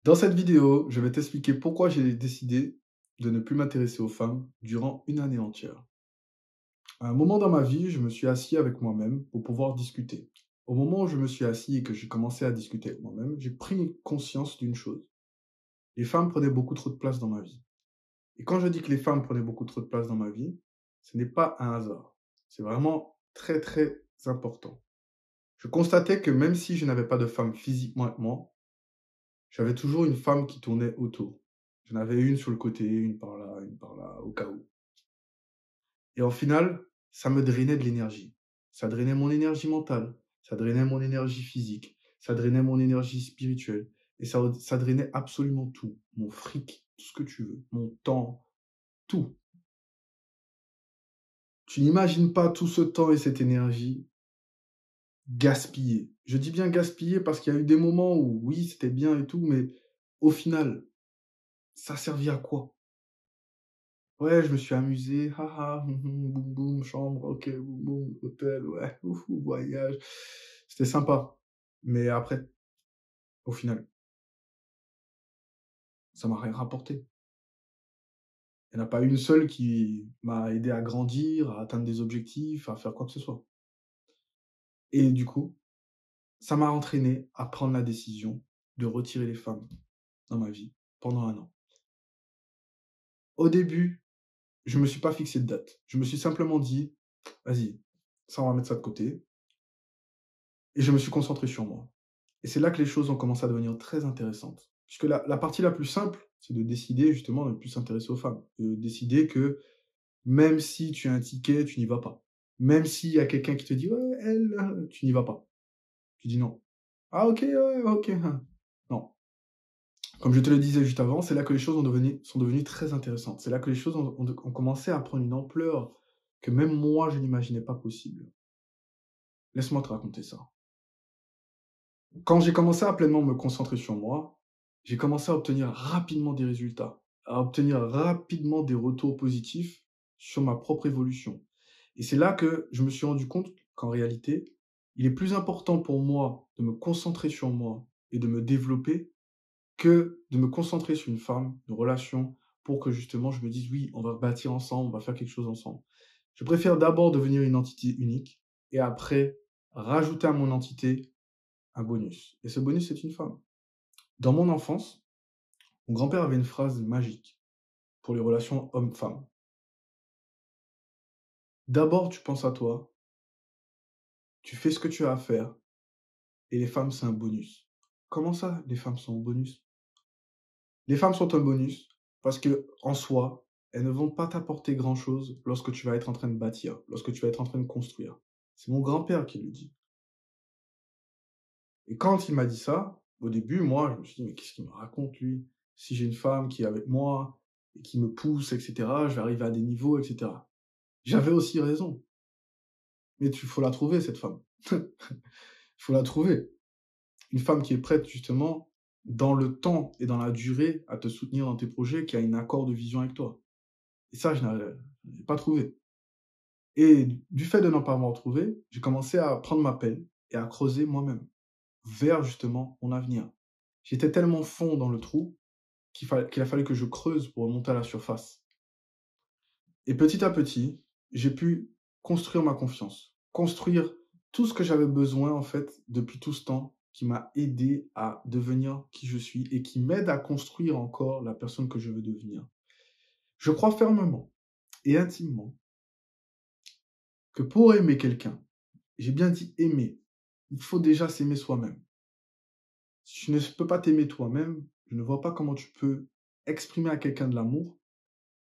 Dans cette vidéo, je vais t'expliquer pourquoi j'ai décidé de ne plus m'intéresser aux femmes durant une année entière. À un moment dans ma vie, je me suis assis avec moi-même pour pouvoir discuter. Au moment où je me suis assis et que j'ai commencé à discuter avec moi-même, j'ai pris conscience d'une chose. Les femmes prenaient beaucoup trop de place dans ma vie. Et quand je dis que les femmes prenaient beaucoup trop de place dans ma vie, ce n'est pas un hasard. C'est vraiment très très important. Je constatais que même si je n'avais pas de femme physiquement avec moi, j'avais toujours une femme qui tournait autour. J'en avais une sur le côté, une par là, au cas où. Et au final, ça me drainait de l'énergie. Ça drainait mon énergie mentale, ça drainait mon énergie physique, ça drainait mon énergie spirituelle. Et ça drainait absolument tout. Mon fric, tout ce que tu veux, mon temps, tout. Tu n'imagines pas tout ce temps et cette énergie gaspillée. Je dis bien gaspillée parce qu'il y a eu des moments où, oui, c'était bien et tout, mais au final, ça servait à quoi? Ouais, je me suis amusé, haha, boum boum, chambre, OK, boum boum, hôtel, ouais, oufou, voyage. C'était sympa. Mais après, au final, ça m'a rien rapporté. Il y en a pas une seule qui m'a aidé à grandir, à atteindre des objectifs, à faire quoi que ce soit. Et du coup, ça m'a entraîné à prendre la décision de retirer les femmes dans ma vie pendant un an. Au début, je me suis pas fixé de date. Je me suis simplement dit: «Vas-y, ça, on va mettre ça de côté», et je me suis concentré sur moi. Et c'est là que les choses ont commencé à devenir très intéressantes. Puisque la partie la plus simple, c'est de décider justement de ne plus s'intéresser aux femmes. De décider que même si tu as un ticket, tu n'y vas pas. Même s'il y a quelqu'un qui te dit: «Ouais, elle, tu n'y vas pas». Tu dis: «Non». «Ah OK, ouais, OK, hein». Non. Comme je te le disais juste avant, c'est là que les choses sont devenues très intéressantes. C'est là que les choses ont commencé à prendre une ampleur que même moi, je n'imaginais pas possible. Laisse-moi te raconter ça. Quand j'ai commencé à pleinement me concentrer sur moi, j'ai commencé à obtenir rapidement des résultats, à obtenir rapidement des retours positifs sur ma propre évolution. Et c'est là que je me suis rendu compte qu'en réalité, il est plus important pour moi de me concentrer sur moi et de me développer que de me concentrer sur une femme, une relation, pour que justement je me dise oui, on va bâtir ensemble, on va faire quelque chose ensemble. Je préfère d'abord devenir une entité unique et après rajouter à mon entité un bonus. Et ce bonus, c'est une femme. Dans mon enfance, mon grand-père avait une phrase magique pour les relations homme-femme. D'abord, tu penses à toi, tu fais ce que tu as à faire, et les femmes, c'est un bonus. Comment ça, les femmes sont un bonus? Les femmes sont un bonus parce que, en soi, elles ne vont pas t'apporter grand-chose lorsque tu vas être en train de bâtir, lorsque tu vas être en train de construire. C'est mon grand-père qui le dit. Et quand il m'a dit ça, au début, moi, je me suis dit: «Mais qu'est-ce qu'il me raconte lui? Si j'ai une femme qui est avec moi et qui me pousse et cetera, je vais arriver à des niveaux et cetera». J'avais aussi raison, mais tu faut la trouver cette femme. Il faut la trouver. Une femme qui est prête justement, dans le temps et dans la durée, à te soutenir dans tes projets, qui a un accord de vision avec toi. Et ça, je n'ai pas trouvé. Et du fait de n'en pas avoir trouvé, j'ai commencé à prendre ma pelle et à creuser moi-même, vers justement mon avenir. J'étais tellement fond dans le trou qu'il a fallu que je creuse pour remonter à la surface. Et petit à petit, j'ai pu construire ma confiance, construire tout ce que j'avais besoin en fait depuis tout ce temps, qui m'a aidé à devenir qui je suis et qui m'aide à construire encore la personne que je veux devenir. Je crois fermement et intimement que pour aimer quelqu'un, j'ai bien dit aimer, il faut déjà s'aimer soi-même. Si tu ne peux pas t'aimer toi-même, je ne vois pas comment tu peux exprimer à quelqu'un de l'amour,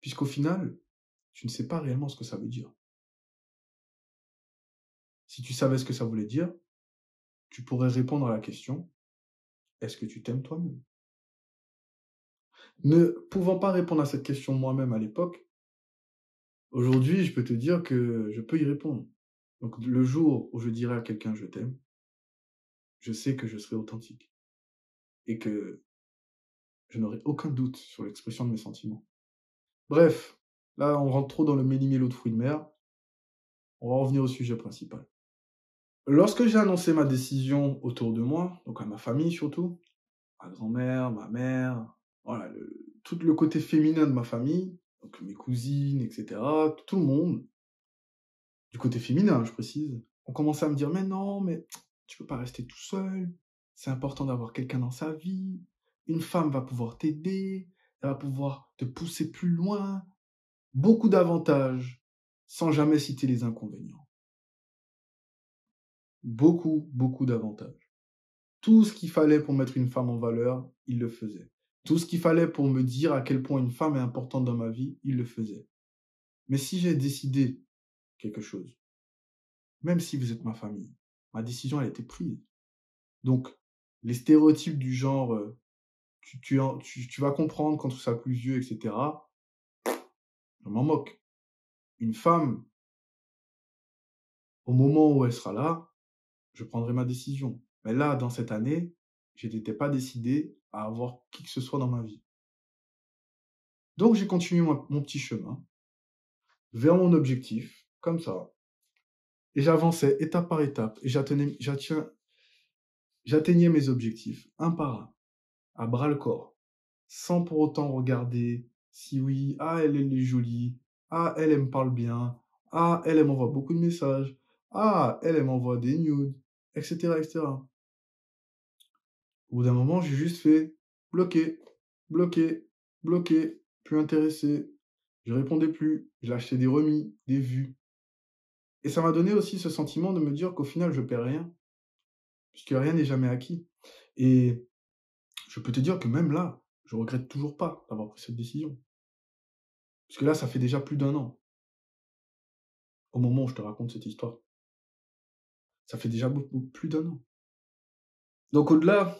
puisqu'au final, tu ne sais pas réellement ce que ça veut dire. Si tu savais ce que ça voulait dire, tu pourrais répondre à la question: est-ce que tu t'aimes toi-même? Ne pouvant pas répondre à cette question moi-même à l'époque, aujourd'hui, je peux te dire que je peux y répondre. Donc le jour où je dirai à quelqu'un: «Je t'aime», je sais que je serai authentique et que je n'aurai aucun doute sur l'expression de mes sentiments. Bref, là, on rentre trop dans le méli-mélo de fruits de mer. On va revenir au sujet principal. Lorsque j'ai annoncé ma décision autour de moi, donc à ma famille surtout, ma grand-mère, ma mère, voilà, tout le côté féminin de ma famille, donc mes cousines, etc., tout le monde, du côté féminin, je précise, ont commencé à me dire, mais non, mais tu peux pas rester tout seul, c'est important d'avoir quelqu'un dans sa vie, une femme va pouvoir t'aider, elle va pouvoir te pousser plus loin, beaucoup d'avantages, sans jamais citer les inconvénients. Beaucoup, beaucoup d'avantages. Tout ce qu'il fallait pour mettre une femme en valeur, il le faisait. Tout ce qu'il fallait pour me dire à quel point une femme est importante dans ma vie, il le faisait. Mais si j'ai décidé quelque chose, même si vous êtes ma famille, ma décision, elle a été prise. Donc, les stéréotypes du genre, tu vas comprendre quand tu seras plus vieux, etc., je m'en moque. Une femme, au moment où elle sera là, je prendrai ma décision. Mais là, dans cette année, je n'étais pas décidé à avoir qui que ce soit dans ma vie. Donc, j'ai continué mon petit chemin vers mon objectif, comme ça. Et j'avançais étape par étape. Et j'atteignais mes objectifs, un par un, à bras-le-corps, sans pour autant regarder si oui, ah, elle est jolie, ah, elle me parle bien, ah, elle m'envoie beaucoup de messages, ah, elle m'envoie des nudes, etc., etc. Au bout d'un moment, j'ai juste fait bloquer, bloquer, bloquer, plus intéressé. Je répondais plus, je lâchais des remis, des vues. Et ça m'a donné aussi ce sentiment de me dire qu'au final, je perds rien, puisque rien n'est jamais acquis. Et je peux te dire que même là, je regrette toujours pas d'avoir pris cette décision. Puisque là, ça fait déjà plus d'un an, au moment où je te raconte cette histoire. Ça fait déjà beaucoup plus d'un an. Donc au-delà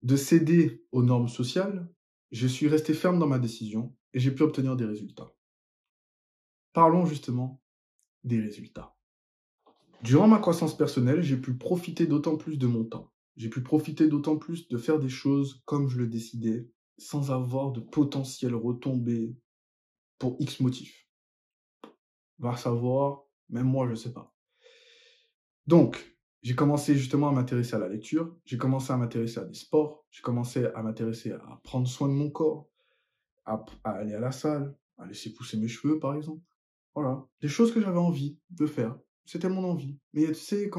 de céder aux normes sociales, je suis resté ferme dans ma décision et j'ai pu obtenir des résultats. Parlons justement des résultats. Durant ma croissance personnelle, j'ai pu profiter d'autant plus de mon temps. J'ai pu profiter d'autant plus de faire des choses comme je le décidais, sans avoir de potentielles retombées pour X motifs. Va savoir, même moi, je ne sais pas. Donc, j'ai commencé justement à m'intéresser à la lecture, j'ai commencé à m'intéresser à des sports, j'ai commencé à m'intéresser à prendre soin de mon corps, à aller à la salle, à laisser pousser mes cheveux, par exemple. Voilà, des choses que j'avais envie de faire. C'était mon envie. Mais tu sais,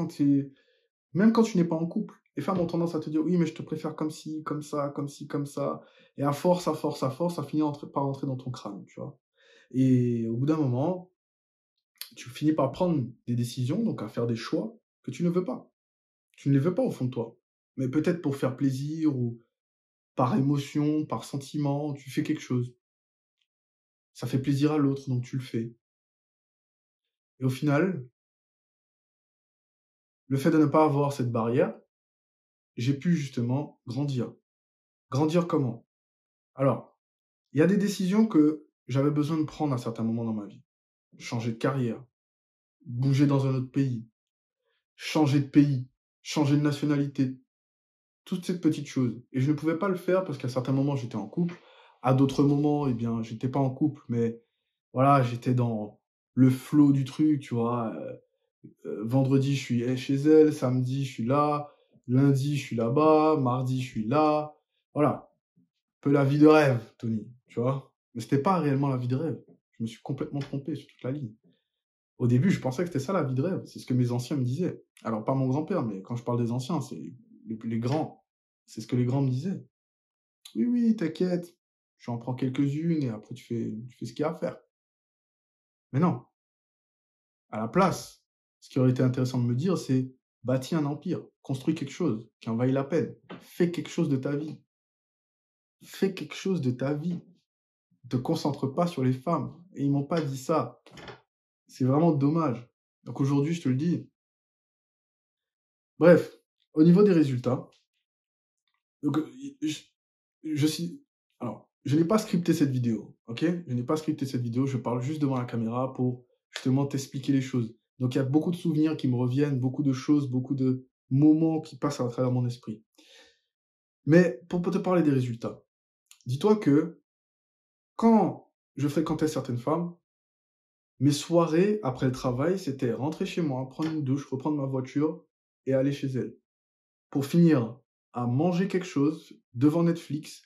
même quand tu n'es pas en couple, les femmes ont tendance à te dire oui, mais je te préfère comme ci, comme ça, comme ci, comme ça. Et à force, à force, à force, ça finit par entrer dans ton crâne, tu vois. Et au bout d'un moment, tu finis par prendre des décisions, donc à faire des choix que tu ne veux pas. Tu ne les veux pas au fond de toi. Mais peut-être pour faire plaisir ou par émotion, par sentiment, tu fais quelque chose. Ça fait plaisir à l'autre, donc tu le fais. Et au final, le fait de ne pas avoir cette barrière, j'ai pu justement grandir. Grandir comment? Alors, il y a des décisions que j'avais besoin de prendre à certains moments dans ma vie. Changer de carrière, bouger dans un autre pays, changer de pays, changer de nationalité, toutes ces petites choses. Et je ne pouvais pas le faire parce qu'à certains moments, j'étais en couple. À d'autres moments, eh bien, j'étais pas en couple, mais voilà, j'étais dans le flow du truc, tu vois. Vendredi, je suis chez elle, samedi, je suis là, lundi, je suis là-bas, mardi, je suis là. Voilà, un peu la vie de rêve, Tony, tu vois. Mais c'était pas réellement la vie de rêve. Je me suis complètement trompé sur toute la ligne. Au début, je pensais que c'était ça la vie de rêve. C'est ce que mes anciens me disaient. Alors, pas mon grand-père, mais quand je parle des anciens, c'est les grands. C'est ce que les grands me disaient. Oui, oui, t'inquiète. Je en prends quelques-unes et après tu fais ce qu'il y a à faire. Mais non. À la place, ce qui aurait été intéressant de me dire, c'est bâtis un empire, construis quelque chose qui en vaille la peine. Fais quelque chose de ta vie. Fais quelque chose de ta vie. Ne te concentre pas sur les femmes. Et ils m'ont pas dit ça. C'est vraiment dommage. Donc aujourd'hui, je te le dis. Bref, au niveau des résultats, donc, je suis... Alors, je n'ai pas scripté cette vidéo, ok? Je n'ai pas scripté cette vidéo, je parle juste devant la caméra pour justement t'expliquer les choses. Donc, il y a beaucoup de souvenirs qui me reviennent, beaucoup de choses, beaucoup de moments qui passent à travers mon esprit. Mais pour te parler des résultats, dis-toi que quand je fréquentais certaines femmes, mes soirées après le travail, c'était rentrer chez moi, prendre une douche, reprendre ma voiture et aller chez elles. Pour finir à manger quelque chose devant Netflix,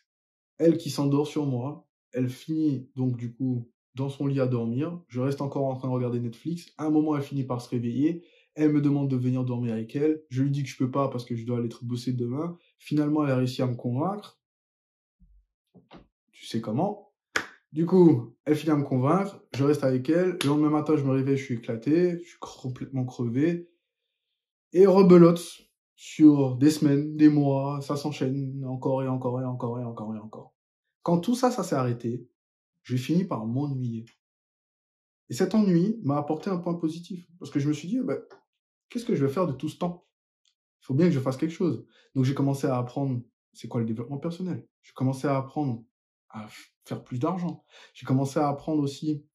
elle qui s'endort sur moi, elle finit donc du coup dans son lit à dormir, je reste encore en train de regarder Netflix, à un moment elle finit par se réveiller, elle me demande de venir dormir avec elle, je lui dis que je peux pas parce que je dois aller bosser demain, finalement elle a réussi à me convaincre, tu sais comment. Du coup, elle finit à me convaincre, je reste avec elle, le lendemain matin je me réveille, je suis éclaté, je suis complètement crevé, et rebelote sur des semaines, des mois, ça s'enchaîne encore et encore et encore et encore et encore. Quand tout ça, ça s'est arrêté, j'ai fini par m'ennuyer. Et cet ennui m'a apporté un point positif. Parce que je me suis dit, bah, qu'est-ce que je vais faire de tout ce temps? Il faut bien que je fasse quelque chose. Donc j'ai commencé à apprendre, c'est quoi le développement personnel? J'ai commencé à apprendre à faire plus d'argent. J'ai commencé à apprendre aussi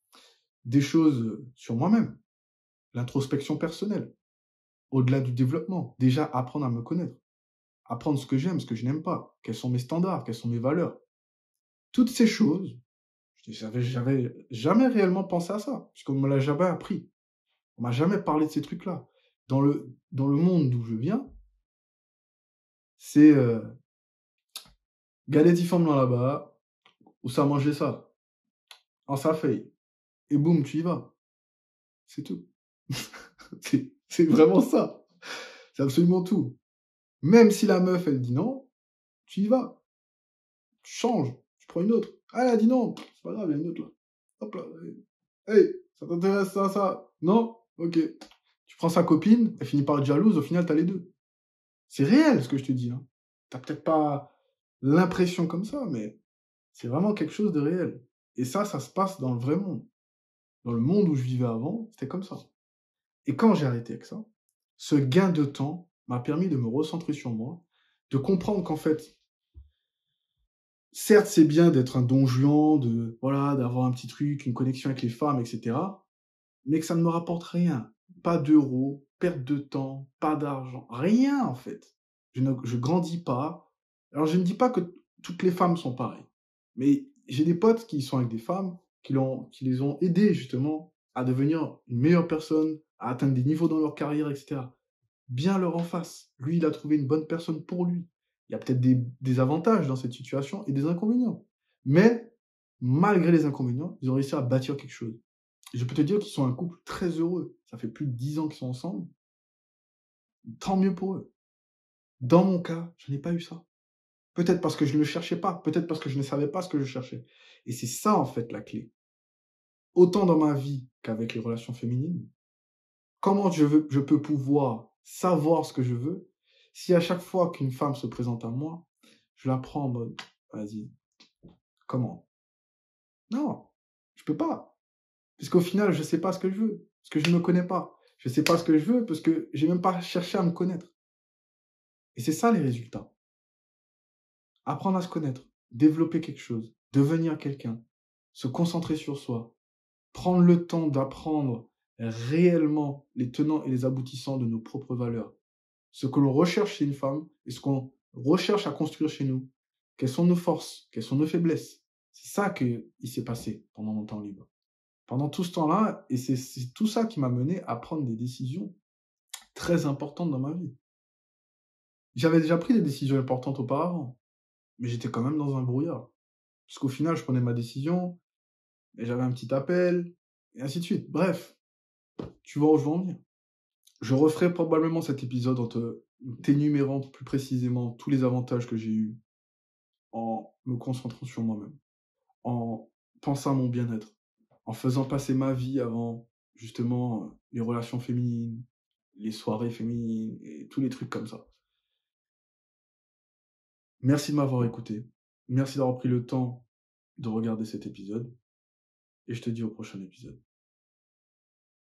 des choses sur moi-même. L'introspection personnelle. Au-delà du développement. Déjà, apprendre à me connaître. Apprendre ce que j'aime, ce que je n'aime pas. Quels sont mes standards, quelles sont mes valeurs. Toutes ces choses, j'avais jamais réellement pensé à ça, puisqu'on ne me l'a jamais appris. On m'a jamais parlé de ces trucs-là. Dans le monde d'où je viens, c'est galette dans là-bas, où ça mangeait ça, en ça fait, et boum, tu y vas. C'est tout. C'est vraiment ça. C'est absolument tout. Même si la meuf, elle dit non, tu y vas. Tu changes, tu prends une autre. Ah, elle a dit non, c'est pas grave, il y a une autre là. Hop là. Hey, ça t'intéresse ça, ça? Non? Ok. Tu prends sa copine, elle finit par être jalouse, au final, t'as les deux. C'est réel ce que je te dis. Hein. T'as peut-être pas l'impression comme ça, mais c'est vraiment quelque chose de réel. Et ça se passe dans le vrai monde. Dans le monde où je vivais avant, c'était comme ça. Et quand j'ai arrêté avec ça, ce gain de temps m'a permis de me recentrer sur moi, de comprendre qu'en fait, certes, c'est bien d'être un don Juan, voilà, d'avoir un petit truc, une connexion avec les femmes, etc. Mais que ça ne me rapporte rien. Pas d'euros, perte de temps, pas d'argent, rien en fait. Je grandis pas. Alors je ne dis pas que toutes les femmes sont pareilles, mais j'ai des potes qui sont avec des femmes qui les ont aidés justement à devenir une meilleure personne, à atteindre des niveaux dans leur carrière, etc. Bien leur en face. Lui, il a trouvé une bonne personne pour lui. Il y a peut-être des avantages dans cette situation et des inconvénients. Mais malgré les inconvénients, ils ont réussi à bâtir quelque chose. Je peux te dire qu'ils sont un couple très heureux. Ça fait plus de 10 ans qu'ils sont ensemble. Tant mieux pour eux. Dans mon cas, je n'ai pas eu ça. Peut-être parce que je ne le cherchais pas. Peut-être parce que je ne savais pas ce que je cherchais. Et c'est ça, en fait, la clé. Autant dans ma vie qu'avec les relations féminines. Comment je peux pouvoir savoir ce que je veux si à chaque fois qu'une femme se présente à moi, je la prends en mode, vas-y, comment? Non, je peux pas. Parce qu'au final, je ne sais pas ce que je veux. Parce que je ne me connais pas. Je ne sais pas ce que je veux parce que j'ai même pas cherché à me connaître. Et c'est ça les résultats. Apprendre à se connaître, développer quelque chose, devenir quelqu'un, se concentrer sur soi, prendre le temps d'apprendre réellement les tenants et les aboutissants de nos propres valeurs, ce que l'on recherche chez une femme et ce qu'on recherche à construire chez nous, quelles sont nos forces, quelles sont nos faiblesses. C'est ça qui s'est passé pendant mon temps libre. Pendant tout ce temps-là, et c'est tout ça qui m'a mené à prendre des décisions très importantes dans ma vie. J'avais déjà pris des décisions importantes auparavant, mais j'étais quand même dans un brouillard. Parce qu'au final, je prenais ma décision, et j'avais un petit appel, et ainsi de suite. Bref, tu vois où je veux en venir. Je referai probablement cet épisode en t'énumérant plus précisément tous les avantages que j'ai eus en me concentrant sur moi-même, en pensant à mon bien-être, en faisant passer ma vie avant, justement, les relations féminines, les soirées féminines, et tous les trucs comme ça. Merci de m'avoir écouté. Merci d'avoir pris le temps de regarder cet épisode. Et je te dis au prochain épisode.